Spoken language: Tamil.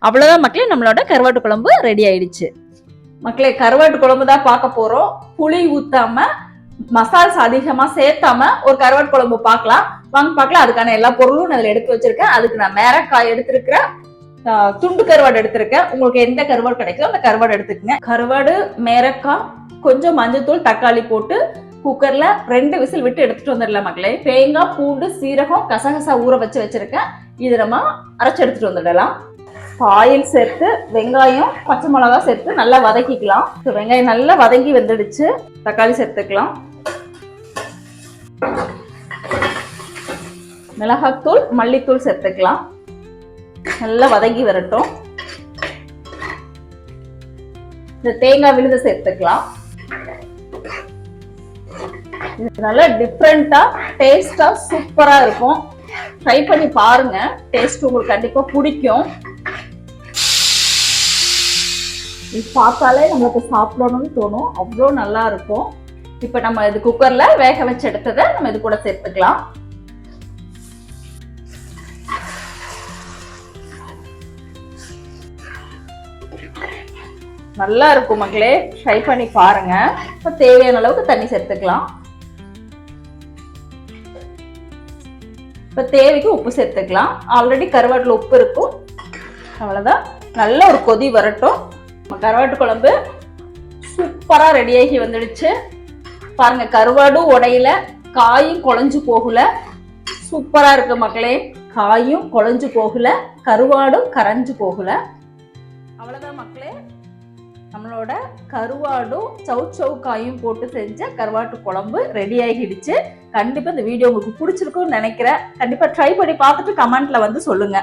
அவ்வளவுதான் மக்களே, நம்மளோட கருவாட்டு குழம்பு ரெடி ஆயிடுச்சு. மக்களே, கருவாட்டு குழம்பு தான் பார்க்க போறோம். புளி ஊத்தாம, மசால்ஸ் அதிகமா சேர்த்தாம ஒரு கருவாட்டு குழம்பு பார்க்கலாம். வாங்க பார்க்கலாம். அதுக்கான எல்லா பொருளும் நான் எடுத்து வச்சிருக்கேன். அதுக்கு நான் மேரக்காய் எடுத்திருக்கிறேன், துண்டு கருவாடு எடுத்திருக்கேன். உங்களுக்கு எந்த கருவாடு கிடைக்குதோ அந்த கருவாடு எடுத்துக்கங்க. கருவாடு, மேரக்காய், கொஞ்சம் மஞ்சத்தூள், தக்காளி போட்டு குக்கர்ல 2 விசில் விட்டு எடுத்துட்டு வந்துடலாம் மக்களே. தேங்காய், பூண்டு, சீரகம், கசகசா ஊற வச்சிருக்கேன். இது நம்ம அரைச்சு எடுத்துட்டு வந்துடலாம். ஆயில் சேர்த்து வெங்காயம், பச்சை மிளகா சேர்த்து நல்லா வதக்கிக்கலாம். வெங்காயம் நல்லா வதங்கி வந்துடுச்சு. தக்காளி சேர்த்துக்கலாம். மிளகாத்தூள், மல்லித்தூள் சேர்த்துக்கலாம். நல்லா வதங்கி வரட்டும். இந்த தேங்காய் விழுத சேர்த்துக்கலாம். இது நல்லா டிஃப்ரெண்டா, டேஸ்டா, சூப்பரா இருக்கும். ட்ரை பண்ணி பாருங்க. டேஸ்ட் உங்களுக்கு கண்டிப்பா பிடிக்கும். இது பார்த்தாலே நம்மளுக்கு சாப்பிடணும்னு தோணும். அவ்வளோ நல்லா இருக்கும். இப்ப நம்ம இது குக்கர்ல வேக வச்சு எடுத்ததை நம்ம இது கூட சேர்த்துக்கலாம். நல்லா இருக்கும் மக்களே, ட்ரை பண்ணி பாருங்க. இப்ப தேவையான அளவுக்கு தண்ணி சேர்த்துக்கலாம். இப்ப தேவைக்கு உப்பு சேர்த்துக்கலாம். ஆல்ரெடி கருவாட்டுல உப்பு இருக்கும். அவ்வளவுதான். நல்ல ஒரு கொதி வரட்டும். கருவாட்டு குழம்பு சூப்பரா ரெடியாகி வந்துடுச்சு. பாருங்க, கருவாடும் உடையில, காயும் குழஞ்சு போகல. சூப்பரா இருக்கு மக்களே. காயும் குழஞ்சு போகல, கருவாடும் கரைஞ்சு போகல. அவ்வளவுதான் மக்களே, நம்மளோட கருவாடும் சௌ காயும் போட்டு செஞ்ச கருவாட்டு குழம்பு ரெடி ஆகிடுச்சு. கண்டிப்பா இந்த வீடியோ உங்களுக்கு பிடிச்சிருக்கும்னு நினைக்கிறேன். கண்டிப்பா ட்ரை பண்ணி பார்த்துட்டு கமெண்ட்ல வந்து சொல்லுங்க.